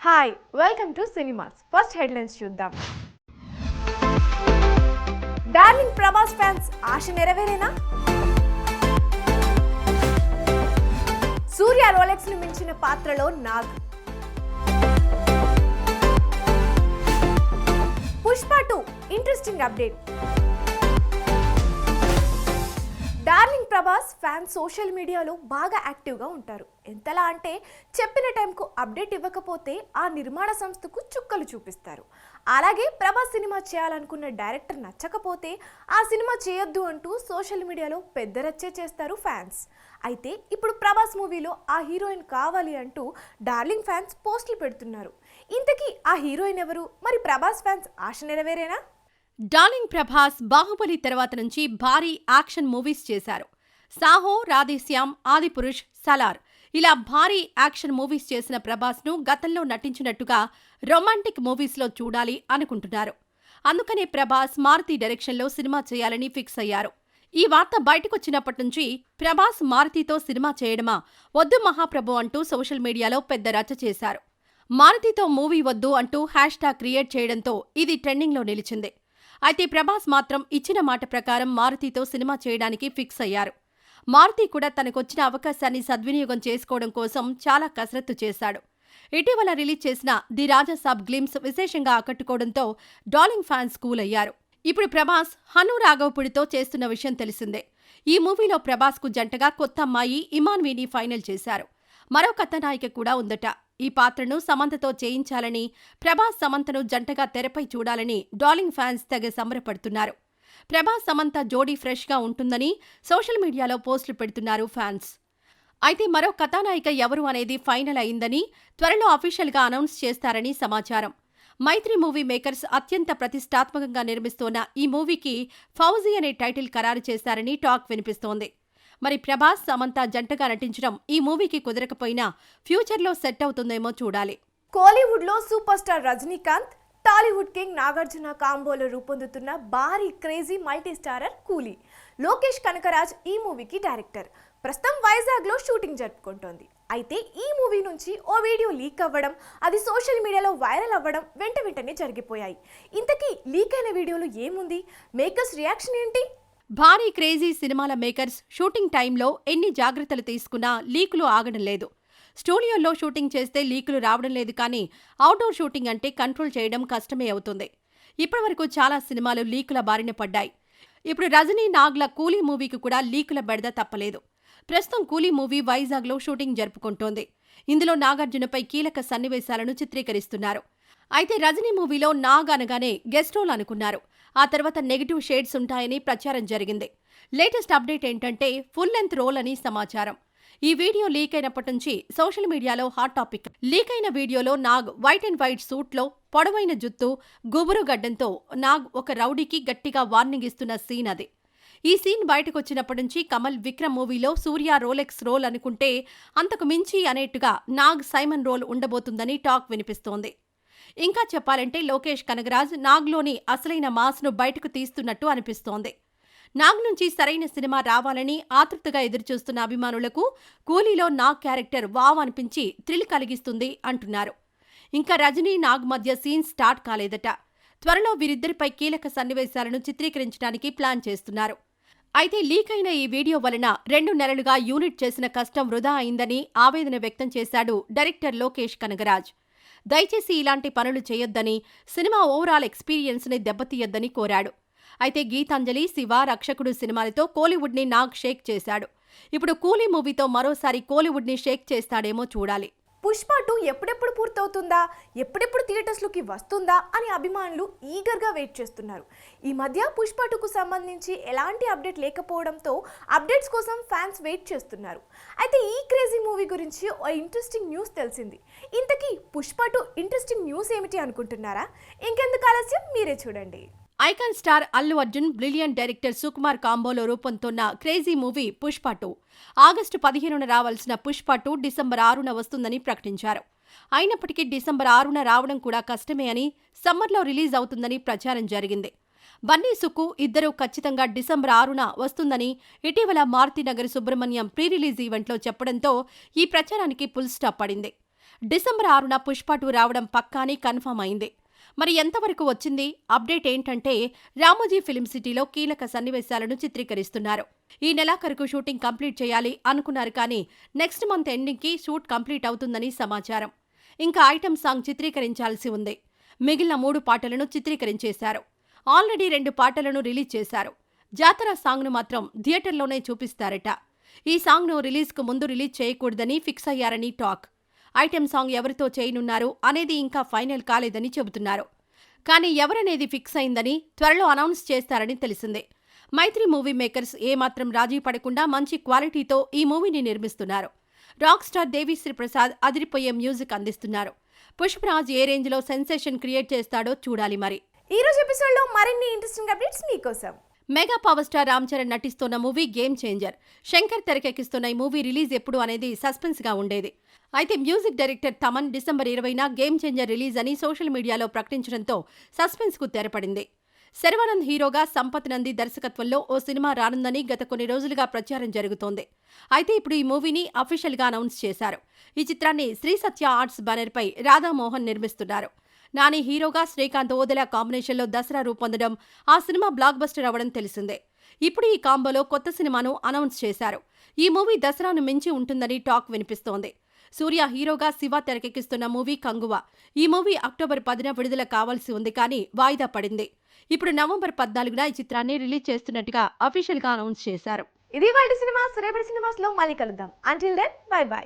Hi welcome to cinemas first headlines చూద్దాం. Darling Prabhas fans ఆశ నెరవేరేనా? సూర్య Rolex ను మించిన పాత్రలో Nag. Pushpa 2 interesting update. Darling Prabhas fans social మీడియాలో బాగా యాక్టివ్గా ఉంటారు. ఎంతలా అంటే చెప్పిన టైంకు అప్డేట్ ఇవ్వకపోతే ఆ నిర్మాణ సంస్థకు చుక్కలు చూపిస్తారు. అలాగే ప్రభాస్ సినిమా చేయాలనుకున్న డైరెక్టర్ నచ్చకపోతే ఆ సినిమా చేయొద్దు అంటూ సోషల్ మీడియాలో పెద్ద రచ్చే చేస్తారు ఫ్యాన్స్. అయితే ఇప్పుడు ప్రభాస్ మూవీలో ఆ హీరోయిన్ కావాలి అంటూ డార్లింగ్ ఫ్యాన్స్ పోస్టులు పెడుతున్నారు. ఇంతకీ ఆ హీరోయిన్ ఎవరు? మరి ప్రభాస్ ఫ్యాన్స్ ఆశ నెరవేరేనా? డార్లింగ్ ప్రభాస్ బాహుబలి తర్వాత నుంచి భారీ యాక్షన్ మూవీస్ చేశారు. సాహో, రాధేశ్యామ్, ఆదిపురుష్, సలార్ ఇలా భారీ యాక్షన్ మూవీస్ చేసిన ప్రభాస్ను గతంలో నటించినట్టుగా రొమాంటిక్ మూవీస్లో చూడాలి అనుకుంటున్నారు. అందుకనే ప్రభాస్ మారుతి డైరెక్షన్లో సినిమా చేయాలని ఫిక్స్ అయ్యారు. ఈ వార్త బయటకొచ్చినప్పటి నుంచి ప్రభాస్ మారుతితో సినిమా చేయడమా, వద్దు మహాప్రభు అంటూ సోషల్ మీడియాలో పెద్ద రచ్చ చేశారు. మారుతితో మూవీ వద్దు అంటూ హ్యాష్ట్యాగ్ క్రియేట్ చేయడంతో ఇది ట్రెండింగ్లో నిలిచింది. అయితే ప్రభాస్ మాత్రం ఇచ్చిన మాట ప్రకారం మారుతితో సినిమా చేయడానికి ఫిక్స్ అయ్యారు. మారుతి కూడా తనకొచ్చిన అవకాశాన్ని సద్వినియోగం చేసుకోవడం కోసం చాలా కసరత్తు చేశాడు. ఇటీవల రిలీజ్ చేసిన ది రాజాసాబ్ గ్లిమ్స్ విశేషంగా ఆకట్టుకోవడంతో డార్లింగ్ ఫ్యాన్స్ కూల్ అయ్యారు. ఇప్పుడు ప్రభాస్ హను రాఘవపుడితో చేస్తున్న విషయం తెలిసిందే. ఈ మూవీలో ప్రభాస్కు జంటగా కొత్త అమ్మాయి ఇమాన్వీని ఫైనల్ చేశారు. మరో కథానాయిక కూడా ఉందట. ఈ పాత్రను సమంతతో చేయించాలని, ప్రభాస్ సమంతను జంటగా తెరపై చూడాలని డార్లింగ్ ఫ్యాన్స్ తెగ సంబరపడుతున్నారు. ప్రభాస్ సమంత జోడీ ఫ్రెష్గా ఉంటుందని సోషల్ మీడియాలో పోస్టులు పెడుతున్నారు ఫ్యాన్స్. అయితే మరో కథానాయిక ఎవరు అనేది ఫైనల్ అయిందని, త్వరలో అఫీషియల్గా అనౌన్స్ చేస్తారని సమాచారం. మైత్రి మూవీ మేకర్స్ అత్యంత ప్రతిష్టాత్మకంగా నిర్మిస్తోన్న ఈ మూవీకి ఫౌజీ అనే టైటిల్ ఖరారు చేశారని టాక్ వినిపిస్తోంది. మరి ప్రభాస్ సమంత జంటగా నటించడం ఈ మూవీకి కుదరకపోయినా ఫ్యూచర్లో సెట్ అవుతుందేమో చూడాలి. కోలీవుడ్లో super star Rajinikanth, Tollywood king Nagarjuna కాంబోలో రూపొందుతున్న భారీ క్రేజీ మల్టీ స్టారర్ కూలీ. లోకేష్ కనకరాజ్ ఈ మూవీకి డైరెక్టర్. ప్రస్తుతం వైజాగ్లో షూటింగ్ జరుపుకుంటోంది. అయితే ఈ మూవీ నుంచి ఓ వీడియో లీక్ అవ్వడం, అది సోషల్ మీడియాలో వైరల్ అవ్వడం వెంటనే జరిగిపోయాయి. ఇంతకీ లీక్ అయిన వీడియోలో ఏముంది? మేకర్స్ రియాక్షన్ ఏంటి? భారీ క్రేజీ సినిమాల మేకర్స్ షూటింగ్ టైంలో ఎన్ని జాగ్రత్తలు తీసుకున్నా లీకులు ఆగడం లేదు. స్టూడియోల్లో షూటింగ్ చేస్తే లీకులు రావడం లేదు, కానీ అవుట్డోర్ షూటింగ్ అంటే కంట్రోల్ చేయడం కష్టమే అవుతుంది. ఇప్పటివరకు చాలా సినిమాలు లీకుల బారిన పడ్డాయి. ఇప్పుడు రజనీ నాగ్ల కూలీ మూవీకి కూడా లీకుల బెడద తప్పలేదు. ప్రస్తుతం కూలీ మూవీ వైజాగ్లో షూటింగ్ జరుపుకుంటోంది. ఇందులో నాగార్జునపై కీలక సన్నివేశాలను చిత్రీకరిస్తున్నారు. అయితే రజనీ మూవీలో నాగ్ అనగానే గెస్ట్ రోల్ అనుకున్నారు. ఆ తర్వాత నెగిటివ్ షేడ్స్ ఉంటాయని ప్రచారం జరిగింది. లేటెస్ట్ అప్డేట్ ఏంటంటే ఫుల్ లెంత్ రోల్ అని సమాచారం. ఈ వీడియో లీక్ అయినప్పటి నుంచి సోషల్ మీడియాలో హాట్ టాపిక్. లీక్ అయిన వీడియోలో నాగ్ వైట్ అండ్ వైట్ సూట్లో, పొడవైన జుత్తు, గుబురు గడ్డంతో నాగ్ ఒక రౌడీకి గట్టిగా వార్నింగ్ ఇస్తున్న సీన్ అది. ఈ సీన్ బయటకొచ్చినప్పటి నుంచి కమల్ విక్రమ్ మూవీలో సూర్య రోలెక్స్ రోల్ అనుకుంటే అంతకు మించి అనేట్టుగా నాగ్ సైమన్ రోల్ ఉండబోతుందని టాక్ వినిపిస్తోంది. ఇంకా చెప్పాలంటే లోకేష్ కనగరాజ్ నాగ్లోని అసలైన మాస్ను బయటకు తీస్తున్నట్టు అనిపిస్తోంది. నాగ్ నుంచి సరైన సినిమా రావాలని ఆతృతగా ఎదురుచూస్తున్న అభిమానులకు కూలీలో నాగ్ క్యారెక్టర్ వావ్ అనిపించి థ్రిల్ కలిగిస్తుంది అంటున్నారు. ఇంకా రజనీ నాగ్ మధ్య సీన్ స్టార్ట్ కాలేదట. త్వరలో వీరిద్దరిపై కీలక సన్నివేశాలను చిత్రీకరించడానికి ప్లాన్ చేస్తున్నారు. అయితే లీక్ అయిన ఈ వీడియో వలన 2 నెలలుగా యూనిట్ చేసిన కష్టం వృధా అయిందని ఆవేదన వ్యక్తం చేశాడు డైరెక్టర్ లోకేష్ కనగరాజ్. దయచేసి ఇలాంటి పనులు చేయొద్దని, సినిమా ఓవరాల్ ఎక్స్పీరియన్స్ని దెబ్బతీయొద్దని కోరాడు. అయితే గీతాంజలి, శివ, రక్షకుడు సినిమాలతో కోలీవుడ్ని నాగ్ షేక్ చేశాడు. ఇప్పుడు కూలీ మూవీతో మరోసారి కోలీవుడ్ని షేక్ చేస్తాడేమో చూడాలి. పుష్ప 2 ఎప్పుడెప్పుడు పూర్తవుతుందా, ఎప్పుడెప్పుడు థియేటర్స్లోకి వస్తుందా అని అభిమానులు ఈగర్గా వెయిట్ చేస్తున్నారు. ఈ మధ్య పుష్ప 2కు సంబంధించి ఎలాంటి అప్డేట్ లేకపోవడంతో అప్డేట్స్ కోసం ఫ్యాన్స్ వెయిట్ చేస్తున్నారు. అయితే ఈ క్రేజీ మూవీ గురించి ఓ ఇంట్రెస్టింగ్ న్యూస్ తెలిసింది. ఇంతకీ పుష్ప 2 ఇంట్రెస్టింగ్ న్యూస్ ఏమిటి అనుకుంటున్నారా? ఇంకెందుకు ఆలస్యం, మీరే చూడండి. Icon star Allu Arjun, brilliant director Sukumar కాంబోలో రూపొందుతున్న క్రేజీ మూవీ పుష్ప 2. ఆగస్టు 15న రావాల్సిన పుష్ప 2 డిసెంబర్ 6న వస్తుందని ప్రకటించారు. అయినప్పటికీ డిసెంబర్ 6న రావడం కూడా కష్టమే అని, సమ్మర్లో రిలీజ్ అవుతుందని ప్రచారం జరిగింది. బన్నీ సుక్కు ఇద్దరూ ఖచ్చితంగా డిసెంబర్ 6న వస్తుందని ఇటీవల మారుతినగర్ సుబ్రహ్మణ్యం ప్రీ రిలీజ్ ఈవెంట్లో చెప్పడంతో ఈ ప్రచారానికి ఫుల్ స్టాప్ పడింది. డిసెంబర్ 6న పుష్ప 2 రావడం పక్కాని కన్ఫర్మ్ అయింది. మరి ఎంతవరకు వచ్చింది? అప్డేట్ ఏంటంటే రామోజీ ఫిల్మ్ సిటీలో కీలక సన్నివేశాలను చిత్రీకరిస్తున్నారు. ఈ నెలాఖరుకు షూటింగ్ కంప్లీట్ చేయాలి అనుకున్నారు కానీ నెక్స్ట్ మంత్ ఎండింగ్కి షూట్ కంప్లీట్ అవుతుందని సమాచారం. ఇంకా ఐటెం సాంగ్ చిత్రీకరించాల్సి ఉంది. మిగిలిన 3 పాటలను చిత్రీకరించేశారు. ఆల్రెడీ 2 పాటలను రిలీజ్ చేశారు. జాతర సాంగ్ను మాత్రం థియేటర్లోనే చూపిస్తారట. ఈ సాంగ్ను రిలీజ్కు ముందు రిలీజ్ చేయకూడదని ఫిక్స్ అయ్యారని టాక్. ఐటెం సాంగ్ ఎవరితో చేయనున్నారు అనేది ఇంకా ఫైనల్ కాలేదని చెబుతున్నారు. కానీ ఎవరనేది ఫిక్స్ అయిందని త్వరలో అనౌన్స్ చేస్తారని తెలిసిందే. మైత్రి మూవీ మేకర్స్ ఏమాత్రం రాజీ పడకుండా మంచి క్వాలిటీతో ఈ మూవీని నిర్మిస్తున్నారు. రాక్ స్టార్ దేవిశ్రీ ప్రసాద్ అదిరిపోయే మ్యూజిక్ అందిస్తున్నారు. పుష్పరాజ్ ఏ రేంజ్లో సెన్సేషన్ క్రియేట్ చేస్తాడో చూడాలి మరి. ఈ రోజు ఎపిసోడ్లో మరిన్ని ఇంట్రెస్టింగ్ అప్డేట్స్ మీకోసం. Mega power star Ram Charan నటిస్తున్న మూవీ గేమ్ చేంజర్. శంకర్ తెరకెక్కిస్తున్న ఈ మూవీ రిలీజ్ ఎప్పుడు అనేది సస్పెన్స్ గా ఉండేది. అయితే మ్యూజిక్ డైరెక్టర్ తమన్ డిసెంబర్ 20న గేమ్ చేంజర్ రిలీజ్ అని సోషల్ మీడియాలో ప్రకటించడంతో సస్పెన్స్ కు తెరపడింది. శర్వానంద్ హీరోగా, సంపత్ నంది దర్శకత్వంలో ఓ సినిమా రానుందని గత కొన్ని రోజులుగా ప్రచారం జరుగుతోంది. అయితే ఇప్పుడు ఈ మూవీని అఫీషియల్ గా అనౌన్స్ చేశారు. ఈ చిత్రాన్ని శ్రీ సత్య ఆర్ట్స్ బ్యానర్ పై రాధామోహన్ నిర్మిస్తున్నారు. నాని హీరోగా, శ్రీకాంత్ ఓదెలా కాంబినేషన్లో దసరా రూపొందడం, ఆ సినిమా బ్లాక్ బస్టర్ అవ్వడం తెలిసిందే. ఇప్పుడు ఈ కాంబోలో కొత్త సినిమాను అనౌన్స్ చేశారు. ఈ మూవీ దసరాను మించి ఉంటుందని టాక్ వినిపిస్తోంది. సూర్య హీరోగా శివ తెరకెక్కిస్తున్న మూవీ కంగువ. ఈ మూవీ అక్టోబర్ 10న విడుదల కావాల్సి ఉంది కానీ వాయిదా పడింది. ఇప్పుడు నవంబర్ 14న ఈ చిత్రాన్ని రిలీజ్ చేస్తున్నట్టుగా అఫీషియల్ గా అనౌన్స్ చేశారు. ఇది వాటి సినిమా రేపటి సినిమాస్లో మళ్ళీ కలుద్దాం. Until then bye by.